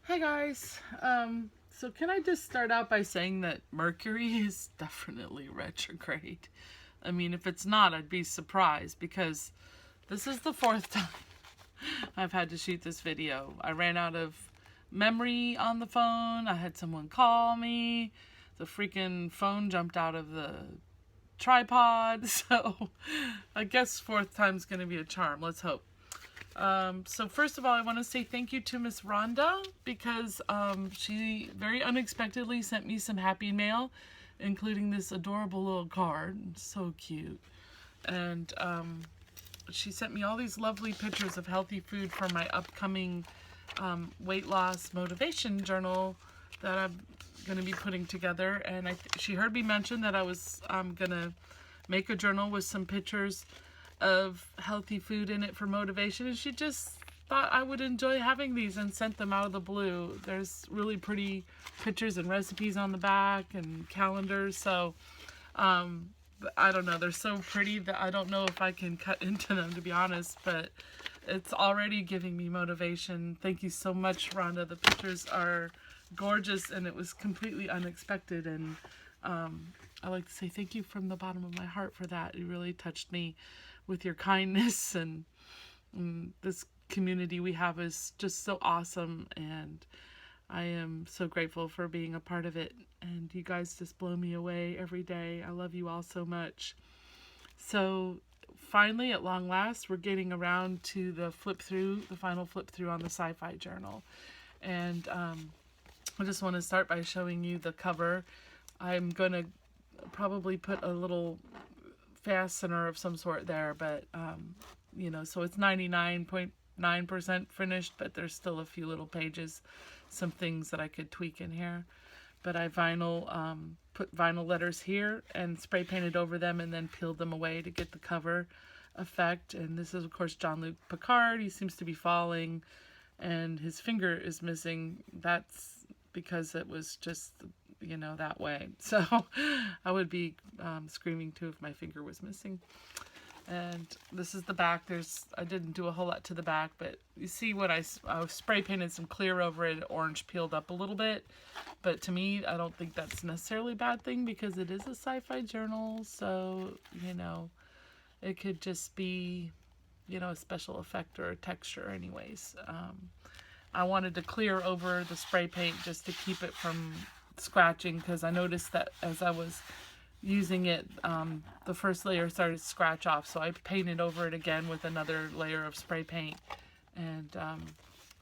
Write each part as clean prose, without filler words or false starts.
Hey guys, so can I just start out by saying that Mercury is definitely retrograde. I mean, if it's not, I'd be surprised because this is the fourth time I've had to shoot this video. I ran out of memory on the phone, I had someone call me, the freaking phone jumped out of the tripod, so I guess fourth time's gonna be a charm, let's hope. So first of all, I want to say thank you to Miss Rhonda because she very unexpectedly sent me some happy mail, including this adorable little card. So cute. And she sent me all these lovely pictures of healthy food for my upcoming weight loss motivation journal that I'm going to be putting together. And she heard me mention that I was going to make a journal with some pictures of healthy food in it for motivation, and she just thought I would enjoy having these and sent them out of the blue. There's really pretty pictures and recipes on the back and calendars, so I don't know, they're so pretty that I don't know if I can cut into them, to be honest, but it's already giving me motivation. Thank you so much, Rhonda. The pictures are gorgeous and it was completely unexpected, and I like to say thank you from the bottom of my heart for that. It really touched me with your kindness, and this community we have is just so awesome, and I am so grateful for being a part of it, and you guys just blow me away every day. I love you all so much. So finally, at long last, we're getting around to the final flip through on the Sci-Fi journal, and I just want to start by showing you the cover. I'm going to probably put a little fastener of some sort there, but you know, so it's 99.9% finished, but there's still a few little pages, some things that I could tweak in here. But I put vinyl letters here and spray painted over them and then peeled them away to get the cover effect. And this is of course Jean-Luc Picard. He seems to be falling and his finger is missing. That's because it was just, you know, that way. So I would be screaming too if my finger was missing. And this is the back. I didn't do a whole lot to the back, but you see what I spray painted some clear over it, orange peeled up a little bit. But to me, I don't think that's necessarily a bad thing because it is a sci-fi journal. So, you know, it could just be, you know, a special effect or a texture anyways. I wanted to clear over the spray paint just to keep it from scratching, because I noticed that as I was using it, the first layer started to scratch off, so I painted over it again with another layer of spray paint, and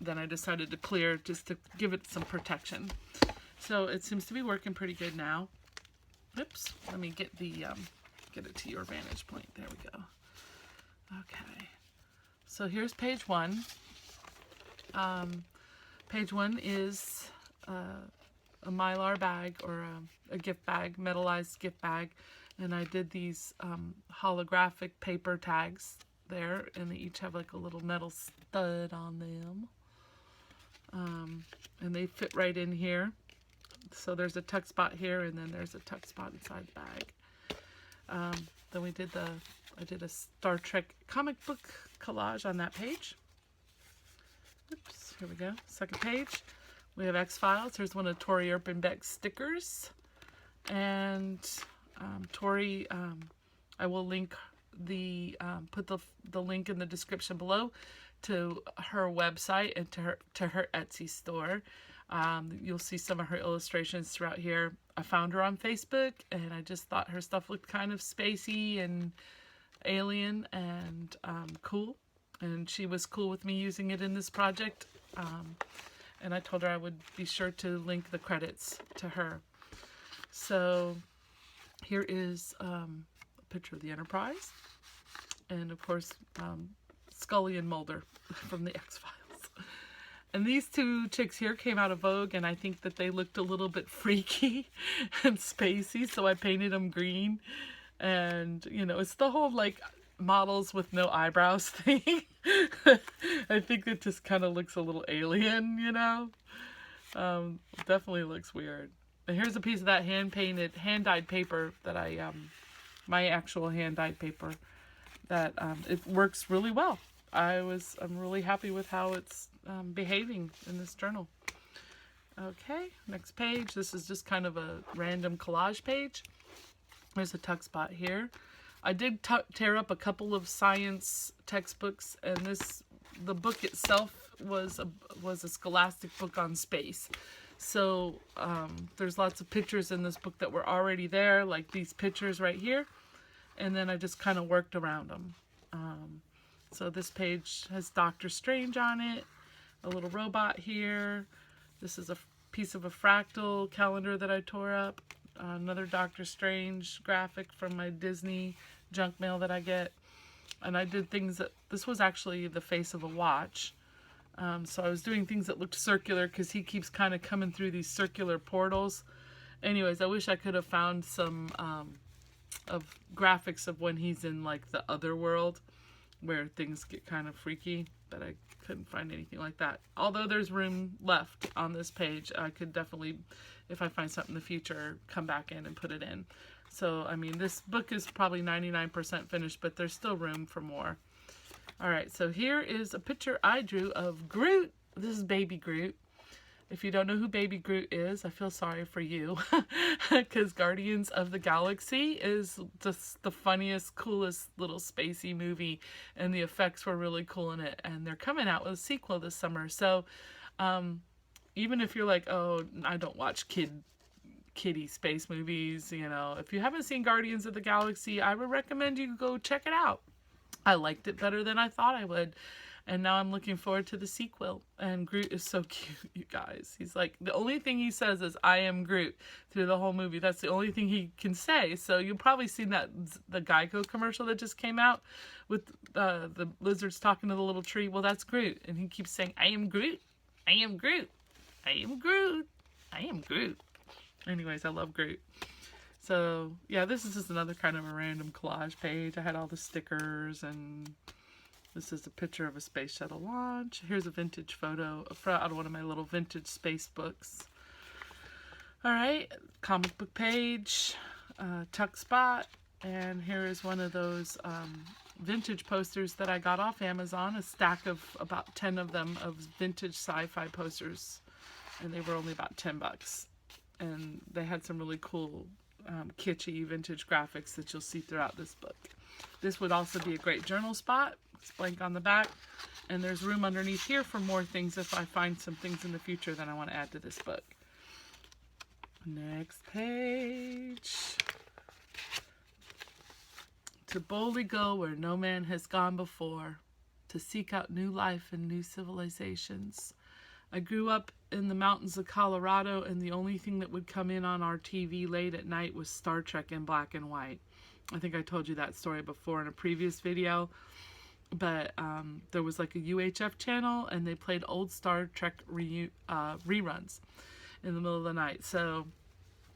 then I decided to clear just to give it some protection. So it seems to be working pretty good now. Oops, let me get it to your vantage point. There we go. Okay, so here's page one. Page one is a Mylar bag, or a gift bag, metallized gift bag, and I did these holographic paper tags there, and they each have like a little metal stud on them, and they fit right in here. So there's a tuck spot here, and then there's a tuck spot inside the bag. Then I did a Star Trek comic book collage on that page. Oops, here we go. Second page. We have X-Files. Here's one of Tori Erpenbeck's stickers. And Tori, I will link put the link in the description below to her website and to her Etsy store. You'll see some of her illustrations throughout here. I found her on Facebook, and I just thought her stuff looked kind of spacey and alien and cool. And she was cool with me using it in this project. And I told her I would be sure to link the credits to her. So here is a picture of the Enterprise, and of course Scully and Mulder from the X-Files. And these two chicks here came out of Vogue, and I think that they looked a little bit freaky and spacey, so I painted them green. And you know, it's the whole like models with no eyebrows thing. I think it just kind of looks a little alien, you know. Definitely looks weird. And here's a piece of that hand-dyed paper that my actual hand-dyed paper, that it works really well. I'm really happy with how it's behaving in this journal. Okay, next page. This is just kind of a random collage page. There's a tuck spot here. I did tear up a couple of science textbooks, and the book itself was a scholastic book on space. So there's lots of pictures in this book that were already there, like these pictures right here, and then I just kind of worked around them. So this page has Doctor Strange on it, a little robot here. This is a piece of a fractal calendar that I tore up. Another Doctor Strange graphic from my Disney junk mail that I get. And I did things that, this was actually the face of a watch. So I was doing things that looked circular because he keeps kind of coming through these circular portals. Anyways, I wish I could have found some of graphics of when he's in like the other world where things get kind of freaky, but I couldn't find anything like that. Although there's room left on this page, I could definitely, if I find something in the future, come back in and put it in. So, I mean, this book is probably 99% finished, but there's still room for more. All right, so here is a picture I drew of Groot. This is Baby Groot. If you don't know who Baby Groot is, I feel sorry for you, because Guardians of the Galaxy is just the funniest, coolest little spacey movie, and the effects were really cool in it, and they're coming out with a sequel this summer. So even if you're like, oh, I don't watch kiddie space movies, you know, if you haven't seen Guardians of the Galaxy, I would recommend you go check it out. I liked it better than I thought I would. And now I'm looking forward to the sequel. And Groot is so cute, you guys. He's like, the only thing he says is, I am Groot, through the whole movie. That's the only thing he can say. So you've probably seen the Geico commercial that just came out with the lizards talking to the little tree. Well, that's Groot. And he keeps saying, I am Groot. I am Groot. I am Groot. I am Groot. Anyways, I love Groot. So, yeah, this is just another kind of a random collage page. I had all the stickers, and this is a picture of a space shuttle launch. Here's a vintage photo out of one of my little vintage space books. All right, comic book page, tuck spot, and here is one of those vintage posters that I got off Amazon, a stack of about 10 of them of vintage sci-fi posters, and they were only about 10 bucks. And they had some really cool kitschy vintage graphics that you'll see throughout this book. This would also be a great journal spot. It's blank on the back, and there's room underneath here for more things if I find some things in the future that I want to add to this book. Next page. To boldly go where no man has gone before, to seek out new life and new civilizations. I grew up in the mountains of Colorado, and the only thing that would come in on our TV late at night was Star Trek in black and white. I think I told you that story before in a previous video, but there was like a UHF channel, and they played old Star Trek reruns in the middle of the night. So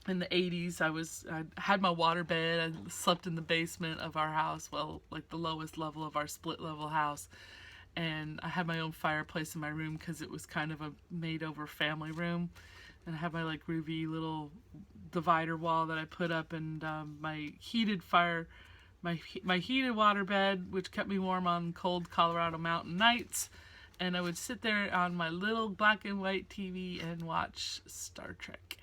in the 80s, I had my water bed. I slept in the basement of our house, well, like the lowest level of our split level house. And I had my own fireplace in my room because it was kind of a made-over family room. And I had my like groovy little divider wall that I put up, and my heated my heated water bed, which kept me warm on cold Colorado mountain nights. And I would sit there on my little black and white TV and watch Star Trek.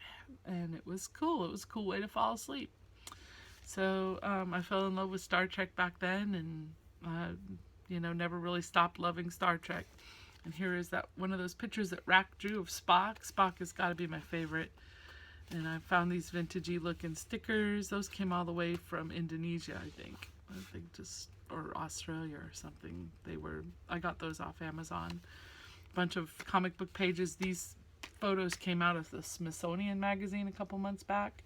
And it was cool. It was a cool way to fall asleep. So I fell in love with Star Trek back then, and you know, never really stopped loving Star Trek. And here is that one of those pictures that Rack drew of Spock. Spock has got to be my favorite. And I found these vintagey looking stickers. Those came all the way from Indonesia, I think just, or Australia or something. I got those off Amazon. Bunch of comic book pages. These photos came out of the Smithsonian magazine a couple months back.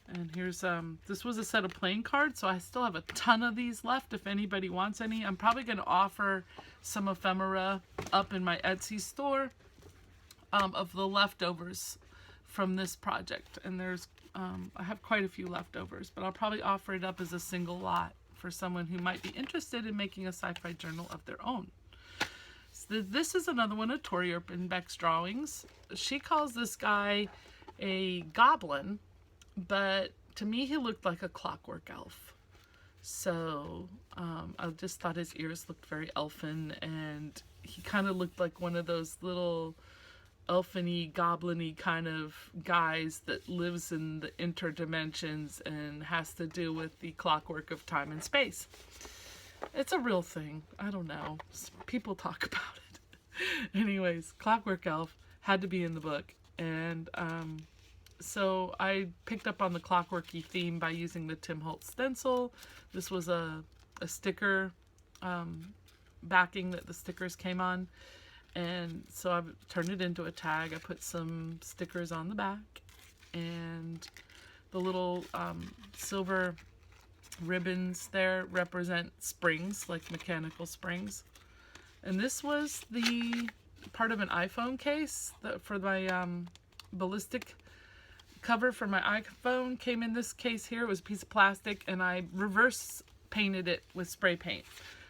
And here's, this was a set of playing cards, so I still have a ton of these left if anybody wants any. I'm probably going to offer some ephemera up in my Etsy store of the leftovers from this project. And there's, I have quite a few leftovers, but I'll probably offer it up as a single lot for someone who might be interested in making a sci-fi journal of their own. So this is another one of Tori Erpenbeck's drawings. She calls this guy a goblin, but to me he looked like a clockwork elf. So I just thought his ears looked very elfin, and he kind of looked like one of those little elfiny, goblin-y kind of guise that lives in the interdimensions and has to do with the clockwork of time and space. It's a real thing. I don't know. People talk about it. Anyways, Clockwork Elf had to be in the book. And so I picked up on the clockworky theme by using the Tim Holtz stencil. This was a sticker backing that the stickers came on. And so I've turned it into a tag. I put some stickers on the back. And the little silver ribbons there represent springs, like mechanical springs. And this was the part of an iPhone case that for my ballistic cover for my iPhone came in this case here. It was a piece of plastic, and I reverse painted it with spray paint.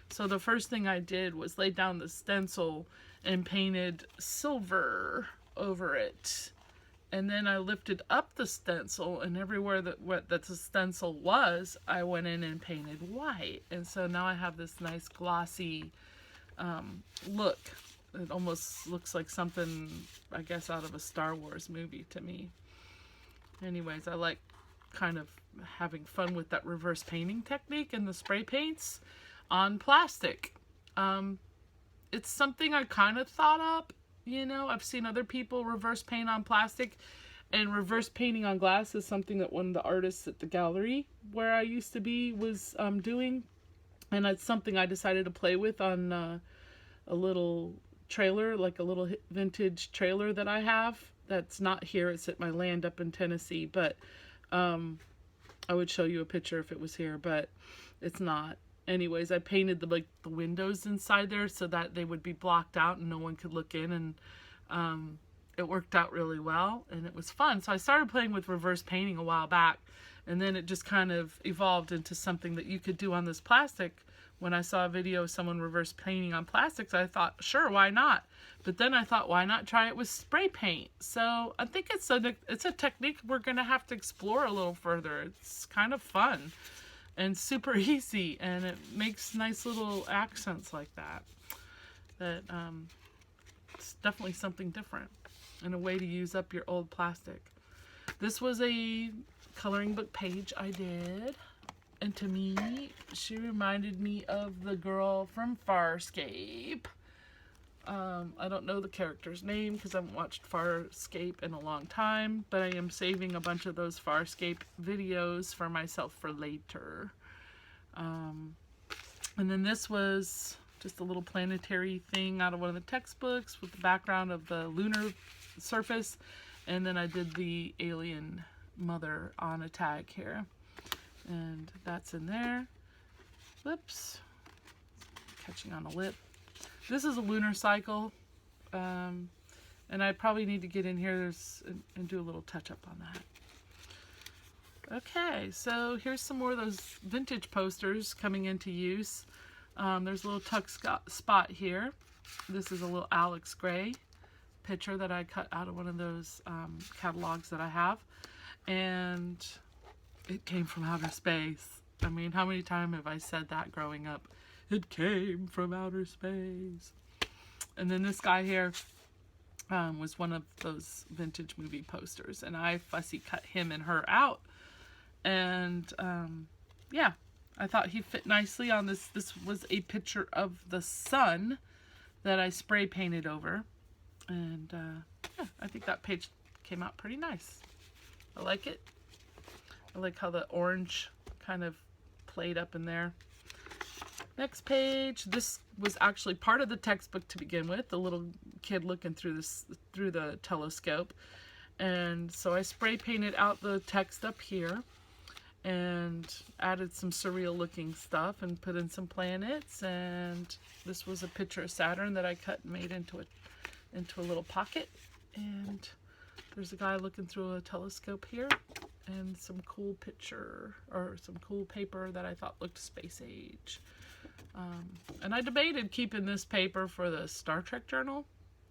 So the first thing I did was lay down the stencil and painted silver over it. And then I lifted up the stencil, and everywhere that the stencil was, I went in and painted white. And so now I have this nice glossy look. It almost looks like something, I guess, out of a Star Wars movie to me. Anyways, I like kind of having fun with that reverse painting technique and the spray paints on plastic. It's something I kind of thought up. You know, I've seen other people reverse paint on plastic, and reverse painting on glass is something that one of the artists at the gallery where I used to be was doing. And it's something I decided to play with on a little trailer, like a little vintage trailer that I have. That's not here, it's at my land up in Tennessee, but I would show you a picture if it was here, but it's not. Anyways, I painted the windows inside there so that they would be blocked out and no one could look in, and it worked out really well and it was fun. So I started playing with reverse painting a while back, and then it just kind of evolved into something that you could do on this plastic. When I saw a video of someone reverse painting on plastics, I thought, sure, why not? But then I thought, why not try it with spray paint? So I think it's a technique we're going to have to explore a little further. It's kind of fun and super easy, and it makes nice little accents like that. It's definitely something different and a way to use up your old plastic. This was a coloring book page I did. And to me, she reminded me of the girl from Farscape. I don't know the character's name because I haven't watched Farscape in a long time, but I am saving a bunch of those Farscape videos for myself for later. And then this was just a little planetary thing out of one of the textbooks with the background of the lunar surface. And then I did the alien mother on a tag here. And that's in there. Whoops. Catching on a lip. This is a lunar cycle. And I probably need to get in here and do a little touch up on that. Okay, so here's some more of those vintage posters coming into use. There's a little tuck spot here. This is a little Alex Gray picture that I cut out of one of those catalogs that I have. And it came from outer space. I mean, how many times have I said that growing up? It came from outer space. And then this guy here was one of those vintage movie posters, and I fussy cut him and her out. And yeah, I thought he fit nicely on this. This was a picture of the sun that I spray painted over. And yeah, I think that page came out pretty nice. I like it. I like how the orange kind of played up in there. Next page. This was actually part of the textbook to begin with. The little kid looking through the telescope. And so I spray painted out the text up here and added some surreal looking stuff and put in some planets. And this was a picture of Saturn that I cut and made into a little pocket. And there's a guy looking through a telescope here. And some cool picture, or some cool paper that I thought looked space age. And I debated keeping this paper for the Star Trek journal,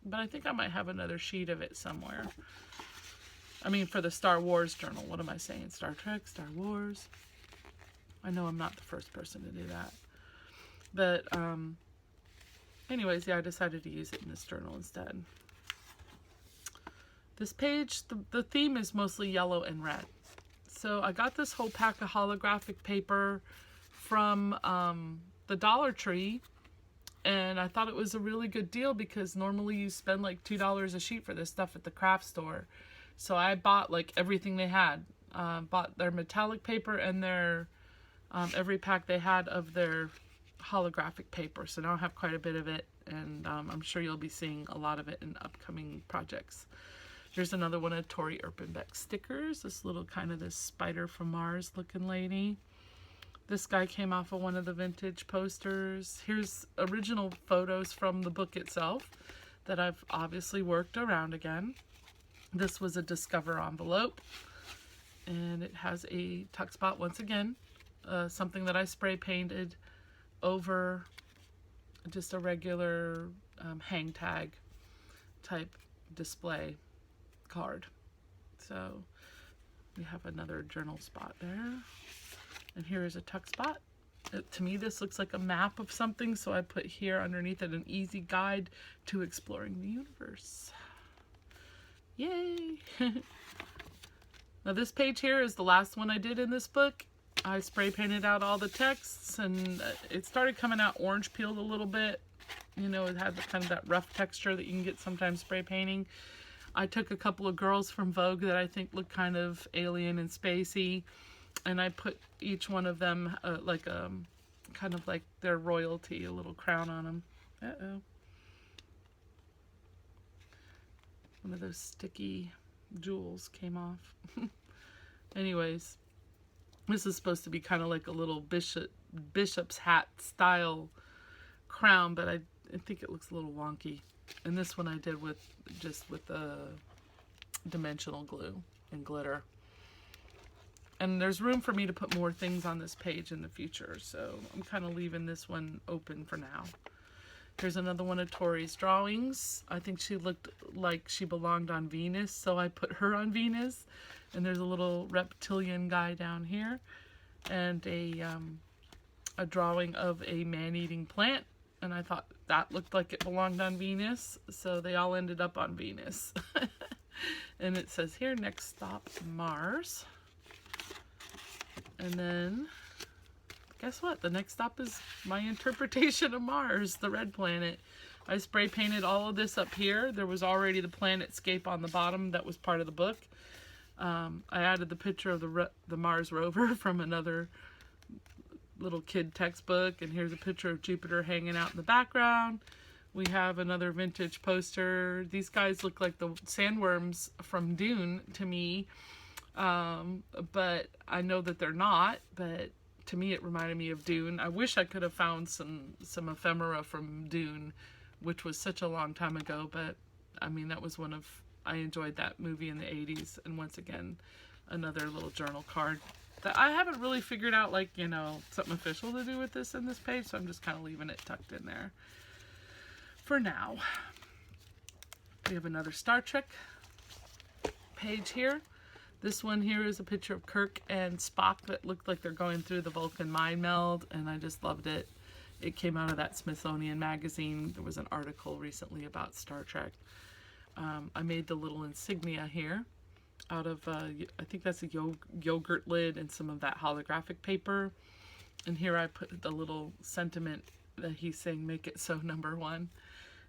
but I think I might have another sheet of it somewhere. I mean, for the Star Wars journal. What am I saying? Star Trek, Star Wars. I know I'm not the first person to do that. But anyways, yeah, I decided to use it in this journal instead. This page, the theme is mostly yellow and red. So I got this whole pack of holographic paper from the Dollar Tree, and I thought it was a really good deal because normally you spend like $2 a sheet for this stuff at the craft store. So I bought like everything they had. Bought their metallic paper and their every pack they had of their holographic paper. So now I have quite a bit of it, and I'm sure you'll be seeing a lot of it in upcoming projects. Here's another one of Tori Erpenbeck stickers. This little kind of this Spider from Mars looking lady. This guy came off of one of the vintage posters. Here's original photos from the book itself that I've obviously worked around again. This was a Discover envelope, and it has a tuck spot once again, something that I spray painted over just a regular hang tag type display card. So we have another journal spot there, and here is a tuck spot. To me this looks like a map of something, so I put here underneath it an easy guide to exploring the universe. Yay! Now this page here is the last one I did in this book. I spray painted out all the texts, and it started coming out orange peeled a little bit. You know, it had kind of that rough texture that you can get sometimes spray painting. I took a couple of girls from Vogue that I think look kind of alien and spacey, and I put each one of them like kind of like their royalty, a little crown on them. Uh-oh. One of those sticky jewels came off. Anyways, this is supposed to be kind of like a little bishop's hat style crown, but I think it looks a little wonky. And this one I did with just with dimensional glue and glitter. And there's room for me to put more things on this page in the future, so I'm kind of leaving this one open for now. Here's another one of Tori's drawings. I think she looked like she belonged on Venus, so I put her on Venus. And there's a little reptilian guy down here, and a drawing of a man-eating plant. And I thought that looked like it belonged on Venus, so they all ended up on Venus. And it says here, next stop, Mars. And then, guess what? The next stop is my interpretation of Mars, the red planet. I spray painted all of this up here. There was already the planetscape on the bottom that was part of the book. I added the picture of the Mars rover from another little kid textbook, and here's a picture of Jupiter hanging out in the background. We have another vintage poster. These guys look like the sandworms from Dune to me, but I know that they're not, but to me it reminded me of Dune. I wish I could have found some ephemera from Dune, which was such a long time ago, but I mean, that was I enjoyed that movie in the 80s, and once again, another little journal card that I haven't really figured out, like, you know, something official to do with this in this page, so I'm just kind of leaving it tucked in there for now. We have another Star Trek page here. This one here is a picture of Kirk and Spock that looked like they're going through the Vulcan mind meld, and I just loved it. It came out of that Smithsonian magazine. There was an article recently about Star Trek. I made the little insignia here out of, I think that's a yogurt lid and some of that holographic paper. And here I put the little sentiment that he's saying, make it so #1.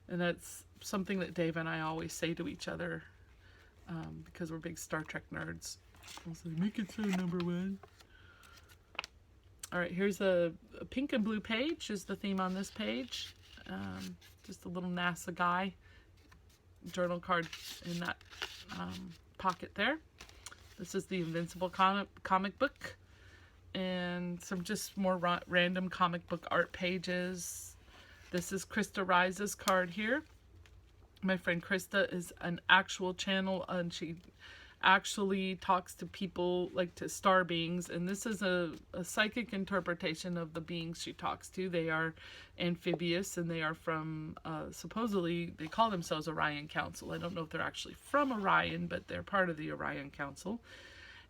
And that's something that Dave and I always say to each other, because we're big Star Trek nerds. I'll say, make it so #1. All right, here's a pink and blue page is the theme on this page. Just a little NASA guy journal card in that pocket there. This is the Invincible comic book, and some just more random comic book art pages. This is Krista Rise's card here. My friend Krista is an actual channel, and she actually talks to people, like to star beings, and this is a psychic interpretation of the beings she talks to. They are amphibious, and they are from, supposedly, they call themselves Orion Council. I don't know if they're actually from Orion, but they're part of the Orion Council.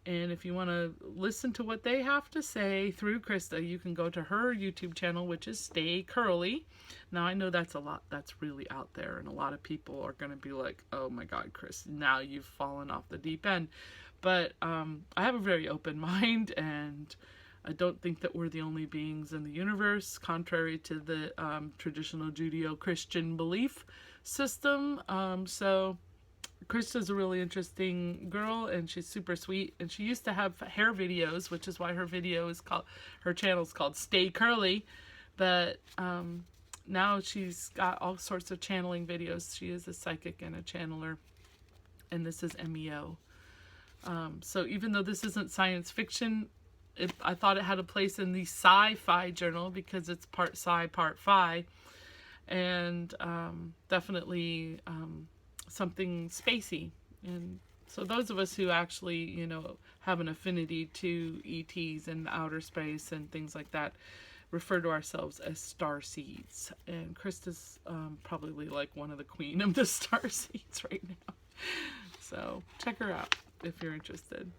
And if you want to listen to what they have to say through Krista, you can go to her YouTube channel, which is Stay Curly. Now, I know that's a lot, that's really out there, and a lot of people are going to be like, oh my God, Chris, now you've fallen off the deep end. But I have a very open mind, and I don't think that we're the only beings in the universe, contrary to the traditional Judeo-Christian belief system. So Krista's a really interesting girl, and she's super sweet, and she used to have hair videos, which is why her channel's called Stay Curly. But now she's got all sorts of channeling videos. She is a psychic and a channeler, and this is MEO. So even though this isn't science fiction, I thought it had a place in the Sci-Fi journal because it's part sci, part fi, and definitely something spacey. And so those of us who actually, you know, have an affinity to ETs and outer space and things like that refer to ourselves as star seeds. And Krista's probably like one of the queen of the star seeds right now. So check her out if you're interested.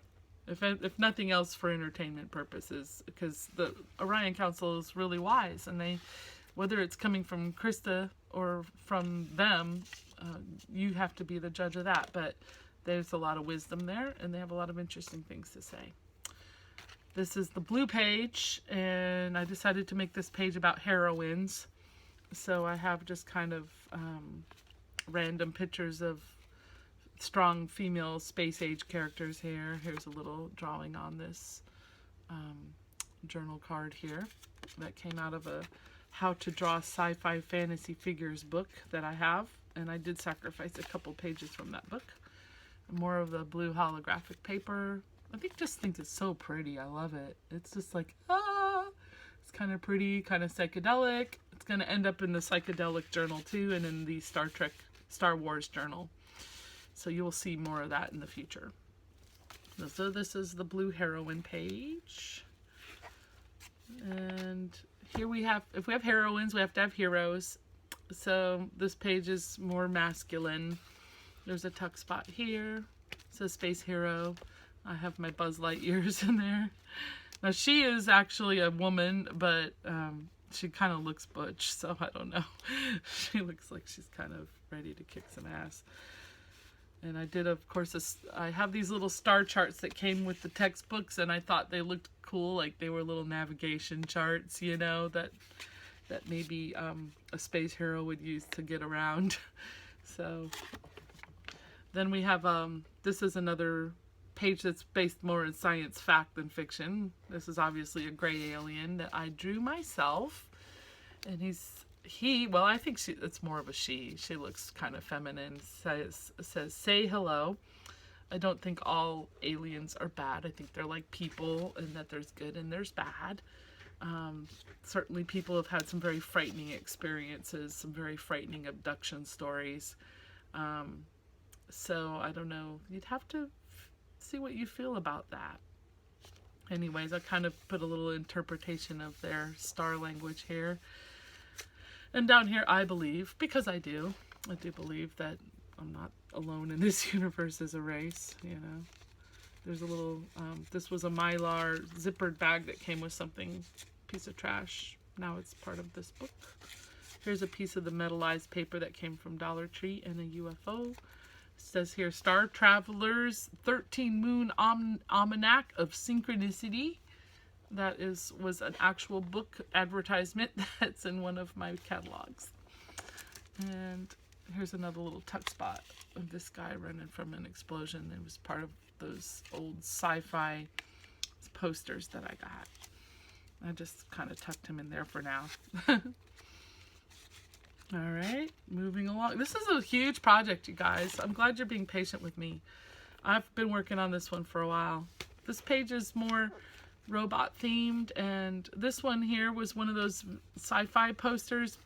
If nothing else, for entertainment purposes, because the Orion Council is really wise, and they, whether it's coming from Krista or from them, you have to be the judge of that. But there's a lot of wisdom there, and they have a lot of interesting things to say. This is the blue page, and I decided to make this page about heroines. So I have just kind of random pictures of strong female space age characters here. Here's a little drawing on this journal card here that came out of a How to Draw Sci-Fi Fantasy Figures book that I have, and I did sacrifice a couple pages from that book. More of the blue holographic paper. I just think it's so pretty. I love it. It's just like, it's kind of pretty, kind of psychedelic. It's going to end up in the psychedelic journal too, and in the Star Wars journal. So you'll see more of that in the future. So this is the blue heroine page. And here we have, if we have heroines, we have to have heroes. So this page is more masculine. There's a tuck spot here. It says Space Hero. I have my Buzz Lightyears in there. Now she is actually a woman, but she kind of looks butch, so I don't know. She looks like she's kind of ready to kick some ass. And I did, of course, I have these little star charts that came with the textbooks, and I thought they looked cool, like they were little navigation charts, you know, that maybe a space hero would use to get around. So then we have, this is another page that's based more in science fact than fiction. This is obviously a gray alien that I drew myself, and well, I think it's more of a she. She looks kind of feminine. Says, say hello. I don't think all aliens are bad. I think they're like people, and that there's good and there's bad. Certainly people have had some very frightening experiences, some very frightening abduction stories. So I don't know. You'd have to see what you feel about that. Anyways, I kind of put a little interpretation of their star language here. And down here, I believe, because I do believe that I'm not alone in this universe as a race, you know. There's a little, this was a Mylar zippered bag that came with something, piece of trash. Now it's part of this book. Here's a piece of the metallized paper that came from Dollar Tree and a UFO. It says here, Star Travelers 13 Moon Almanac of Synchronicity. That was an actual book advertisement that's in one of my catalogs. And here's another little tuck spot of this guy running from an explosion. It was part of those old sci-fi posters that I got. I just kind of tucked him in there for now. All right, moving along. This is a huge project, you guys. I'm glad you're being patient with me. I've been working on this one for a while. This page is more robot themed, and this one here was one of those sci-fi posters,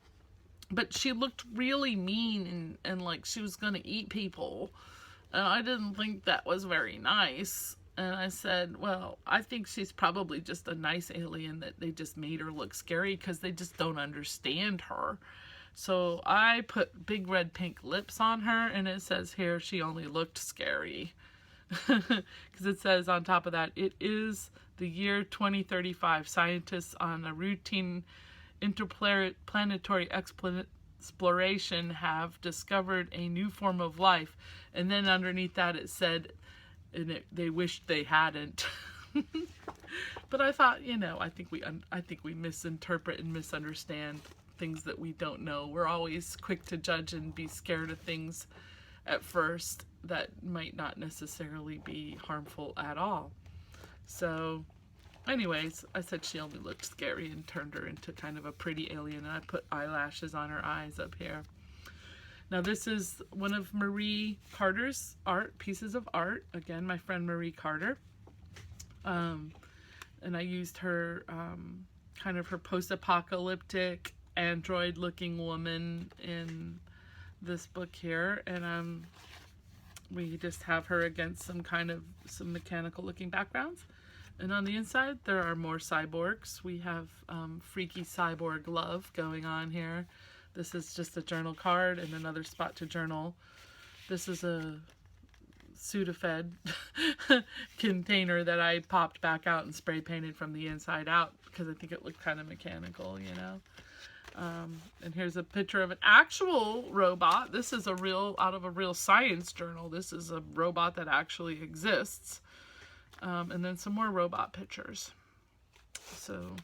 but she looked really mean and like she was gonna eat people, and I didn't think that was very nice. And I said, well, I think she's probably just a nice alien that they just made her look scary because they just don't understand her. So I put big red pink lips on her, and it says here she only looked scary. because it says on top of that, it is the year 2035. Scientists on a routine interplanetary exploration have discovered a new form of life. And then underneath that it said, they wished they hadn't. But I thought, I think we misinterpret and misunderstand things that we don't know. We're always quick to judge and be scared of things at first that might not necessarily be harmful at all. So anyways, I said she only looked scary and turned her into kind of a pretty alien, and I put eyelashes on her eyes up here. Now this is one of Marie Carter's pieces of art. Again, my friend Marie Carter. And I used her, kind of her post-apocalyptic android-looking woman in this book here. And we just have her against some mechanical-looking backgrounds. And on the inside, there are more cyborgs. We have freaky cyborg love going on here. This is just a journal card and another spot to journal. This is a Sudafed container that I popped back out and spray painted from the inside out because I think it looked kind of mechanical, And here's a picture of an actual robot. This is out of a real science journal. This is a robot that actually exists. And then some more robot pictures. So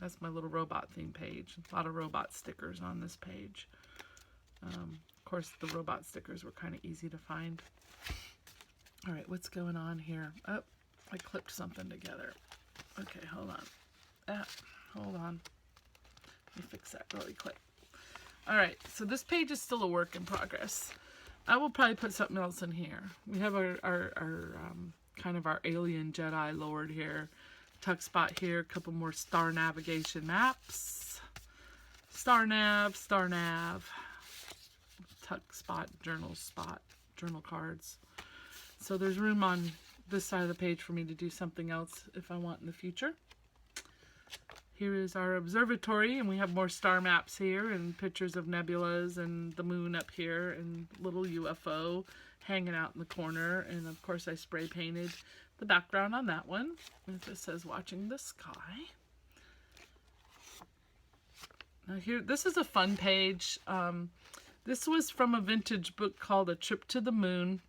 that's my little robot theme page. A lot of robot stickers on this page. Of course, the robot stickers were kind of easy to find. All right, what's going on here? Oh, I clipped something together. Okay, hold on. Hold on. Let me fix that really quick. All right, so this page is still a work in progress. I will probably put something else in here. We have our kind of our alien Jedi Lord here. Tuck spot here, a couple more star navigation maps. Star nav. Tuck spot, journal cards. So there's room on this side of the page for me to do something else if I want in the future. Here is our observatory, and we have more star maps here and pictures of nebulas and the moon up here and little UFO hanging out in the corner. And of course I spray painted the background on that one. It just says watching the sky. Now here, this is a fun page. This was from a vintage book called A Trip to the Moon.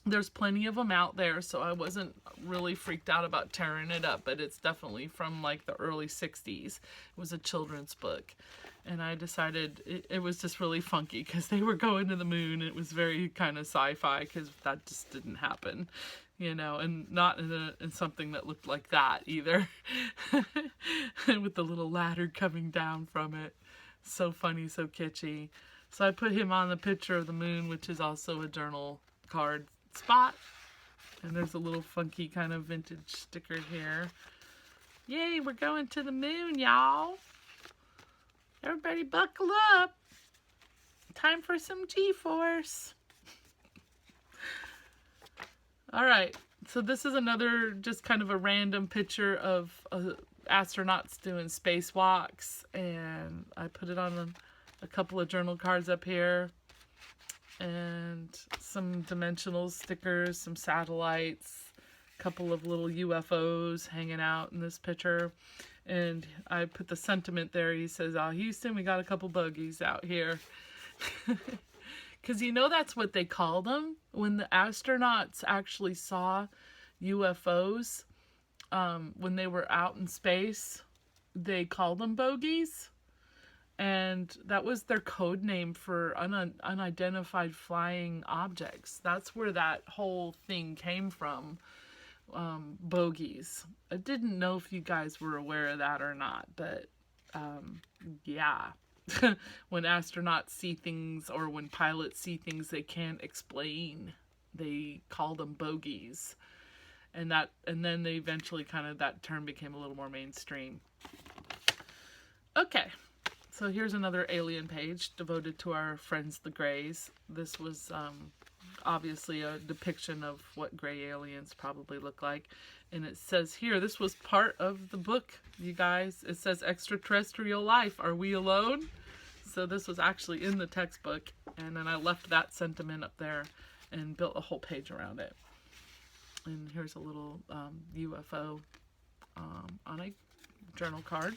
There's plenty of them out there, so I wasn't really freaked out about tearing it up, but it's definitely from like the early 60s. It was a children's book, and I decided it was just really funky because they were going to the moon. It was very kind of sci-fi because that just didn't happen, and not in something that looked like that either. With the little ladder coming down from it. So funny, so kitschy. So I put him on the picture of the moon, which is also a journal card spot. And there's a little funky kind of vintage sticker here. Yay, we're going to the moon, y'all. Everybody buckle up. Time for some G-force. All right, so this is another just kind of a random picture of astronauts doing spacewalks, and I put it on a couple of journal cards up here, and some dimensional stickers, some satellites, a couple of little UFOs hanging out in this picture, and I put the sentiment there. He says, "Oh, Houston, we got a couple bogeys out here." Because that's what they called them. When the astronauts actually saw UFOs, when they were out in space, they called them bogeys. And that was their code name for unidentified flying objects. That's where that whole thing came from, bogeys. I didn't know if you guys were aware of that or not, but yeah. When astronauts see things, or when pilots see things they can't explain, they call them bogeys. And then they eventually that term became a little more mainstream. Okay. So here's another alien page devoted to our friends the Greys. This was obviously a depiction of what gray aliens probably look like. And it says here, this was part of the book, you guys. It says extraterrestrial life. Are we alone? So this was actually in the textbook. And then I left that sentiment up there and built a whole page around it. And here's a little UFO on a journal card.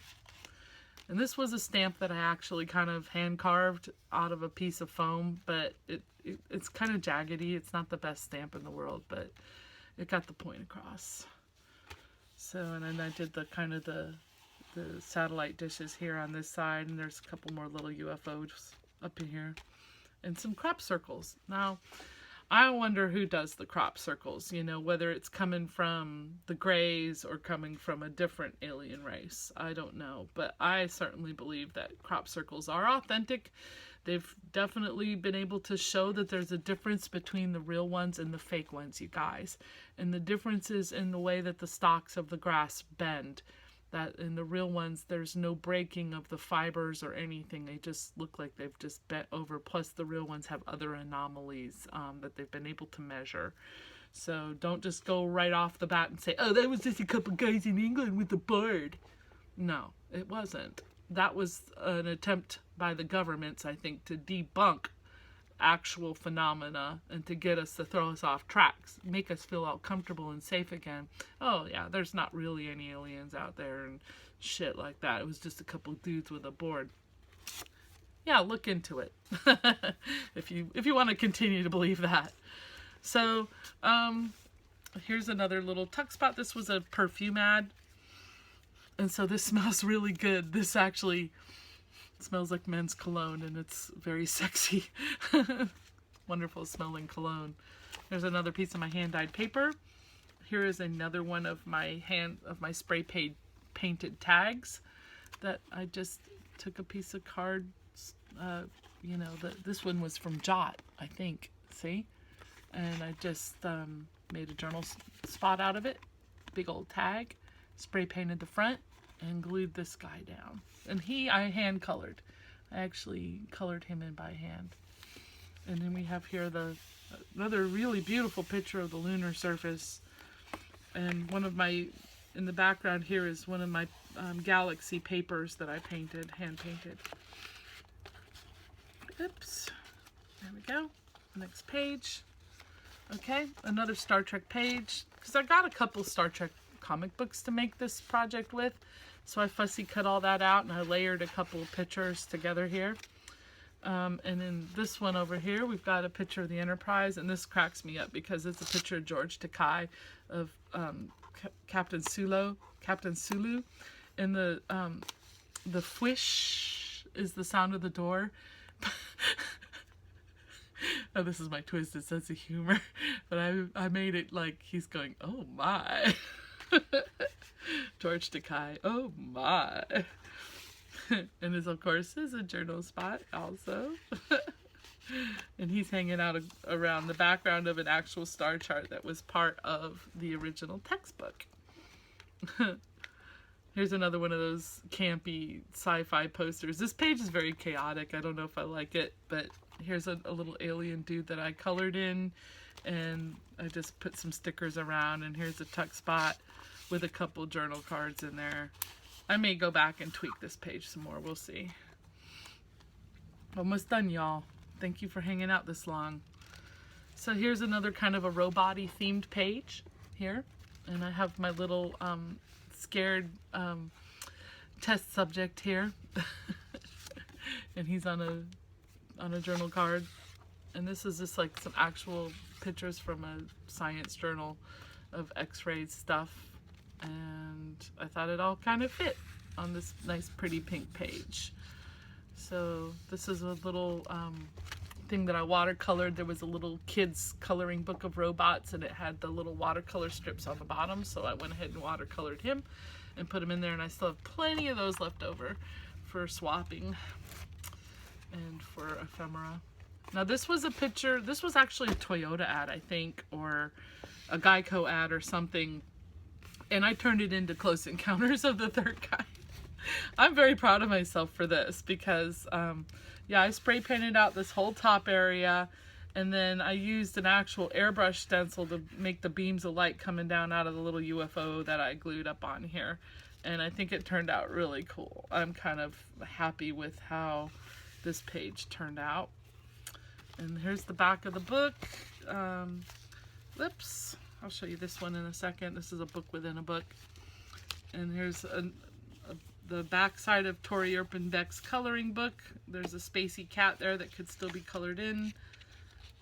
And this was a stamp that I actually kind of hand carved out of a piece of foam, but it's kind of jaggedy. It's not the best stamp in the world, but it got the point across. So, and then I did the kind of the satellite dishes here on this side, and there's a couple more little UFOs up in here, and some crop circles. Now, I wonder who does the crop circles, you know, whether it's coming from the Greys or coming from a different alien race. I don't know, but I certainly believe that crop circles are authentic. They've definitely been able to show that there's a difference between the real ones and the fake ones, you guys. And the difference is in the way that the stalks of the grass bend. That in the real ones, there's no breaking of the fibers or anything. They just look like they've just bent over. Plus, the real ones have other anomalies that they've been able to measure. So don't just go right off the bat and say, oh, that was just a couple guys in England with a board. No, it wasn't. That was an attempt by the governments, I think, to debunk actual phenomena and to get us to throw us off tracks, make us feel all comfortable and safe again. Oh yeah, there's not really any aliens out there and shit like that. It was just a couple dudes with a board. Yeah, look into it if you want to continue to believe that. So here's another little tuck spot. This was a perfume ad, and so this smells really good. This actually smells like men's cologne, and it's very sexy. Wonderful smelling cologne. There's another piece of my hand-dyed paper. Here is another one of my spray painted tags that I just took a piece of card. You know, this one was from Jot, I think. See, and I just made a journal spot out of it. Big old tag. Spray painted the front and glued this guy down. And I hand colored. I actually colored him in by hand. And then we have here another really beautiful picture of the lunar surface. And in the background here is one of my galaxy papers that I hand painted. Oops. There we go. Next page. Okay, another Star Trek page. Because I got a couple Star Trek comic books to make this project with. So I fussy cut all that out and I layered a couple of pictures together here. And in this one over here, we've got a picture of the Enterprise, and this cracks me up because it's a picture of George Takei of Captain Sulu. And the whish is the sound of the door. Oh, this is my twisted sense of humor. But I made it like he's going, oh my. George Takei, oh my. And this, of course, is a journal spot also. And he's hanging out around the background of an actual star chart that was part of the original textbook. Here's another one of those campy sci-fi posters. This page is very chaotic. I don't know if I like it, but here's a little alien dude that I colored in, and I just put some stickers around, and here's a tuck spot with a couple journal cards in there. I may go back and tweak this page some more. We'll see. Almost done, y'all. Thank you for hanging out this long. So here's another kind of a robot-y themed page here. And I have my little scared test subject here. And he's on a journal card. And this is just like some actual pictures from a science journal of x-ray stuff. And I thought it all kind of fit on this nice pretty pink page. So this is a little thing that I watercolored. There was a little kids coloring book of robots, and it had the little watercolor strips on the bottom, so I went ahead and watercolored him and put him in there, and I still have plenty of those left over for swapping and for ephemera. Now this was a picture, this was actually a Toyota ad, I think, or a Geico ad or something. And I turned it into Close Encounters of the Third Kind. I'm very proud of myself for this because, yeah, I spray painted out this whole top area, and then I used an actual airbrush stencil to make the beams of light coming down out of the little UFO that I glued up on here. And I think it turned out really cool. I'm kind of happy with how this page turned out. And here's the back of the book. Oops. I'll show you this one in a second. This is a book within a book. And here's the back side of Tori Erpenbeck's coloring book. There's a spacey cat there that could still be colored in.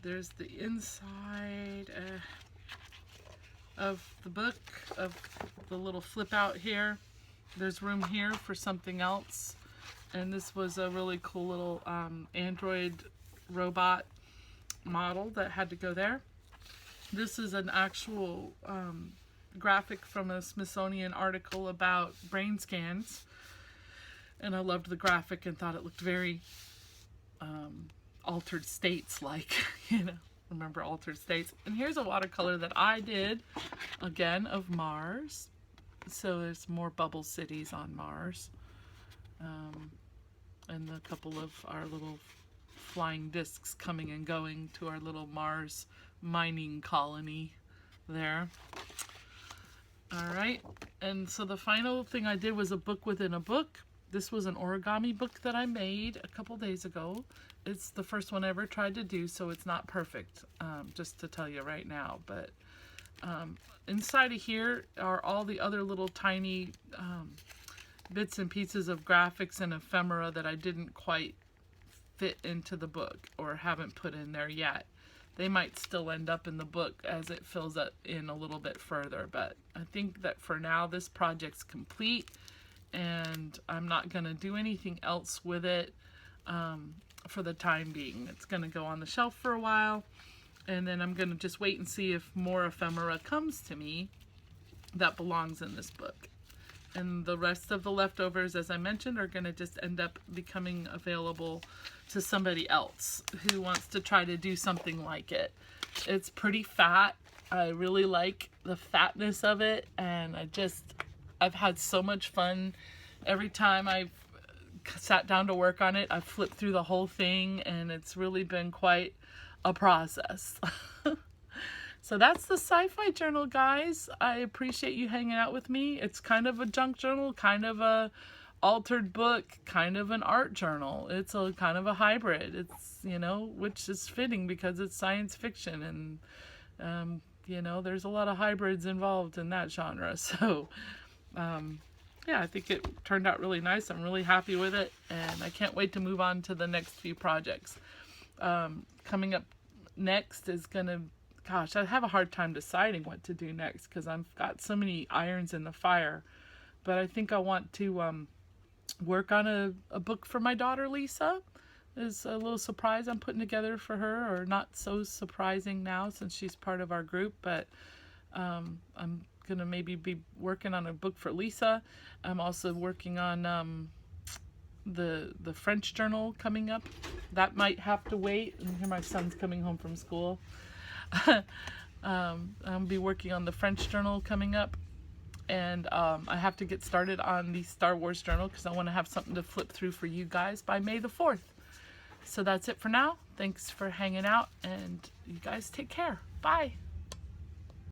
There's the inside of the book, of the little flip out here. There's room here for something else. And this was a really cool little android robot model that had to go there. This is an actual graphic from a Smithsonian article about brain scans, and I loved the graphic and thought it looked very Altered States like, you know, remember Altered States. And here's a watercolor that I did, again, of Mars. So there's more bubble cities on Mars, and a couple of our little flying discs coming and going to our little Mars mining colony there. All right, and so the final thing I did was a book within a book. This was an origami book that I made a couple days ago. It's the first one I ever tried to do, so it's not perfect, just to tell you right now. But inside of here are all the other little tiny bits and pieces of graphics and ephemera that I didn't quite fit into the book or haven't put in there yet. They might still end up in the book as it fills up in a little bit further, but I think that for now this project's complete and I'm not going to do anything else with it for the time being. It's going to go on the shelf for a while, and then I'm going to just wait and see if more ephemera comes to me that belongs in this book. And the rest of the leftovers, as I mentioned, are going to just end up becoming available to somebody else who wants to try to do something like it. It's pretty fat. I really like the fatness of it, and I've had so much fun. Every time I've sat down to work on it, I've flipped through the whole thing, and it's really been quite a process. So that's the Sci-Fi journal, guys. I appreciate you hanging out with me. It's kind of a junk journal, kind of a altered book, kind of an art journal. It's a kind of a hybrid. It's, you know, which is fitting because it's science fiction, and you know, there's a lot of hybrids involved in that genre. So yeah, I think it turned out really nice. I'm really happy with it, and I can't wait to move on to the next few projects. Coming up next is gonna, gosh, I have a hard time deciding what to do next because I've got so many irons in the fire. But I think I want to work on a book for my daughter Lisa. Is a little surprise I'm putting together for her, or not so surprising now since she's part of our group, but I'm gonna maybe be working on a book for Lisa. I'm also working on the French journal coming up. That might have to wait. And here my son's coming home from school. I'll be working on the French journal coming up, and I have to get started on the Star Wars journal because I want to have something to flip through for you guys by May the 4th. So that's it for now. Thanks for hanging out, and you guys take care. Bye.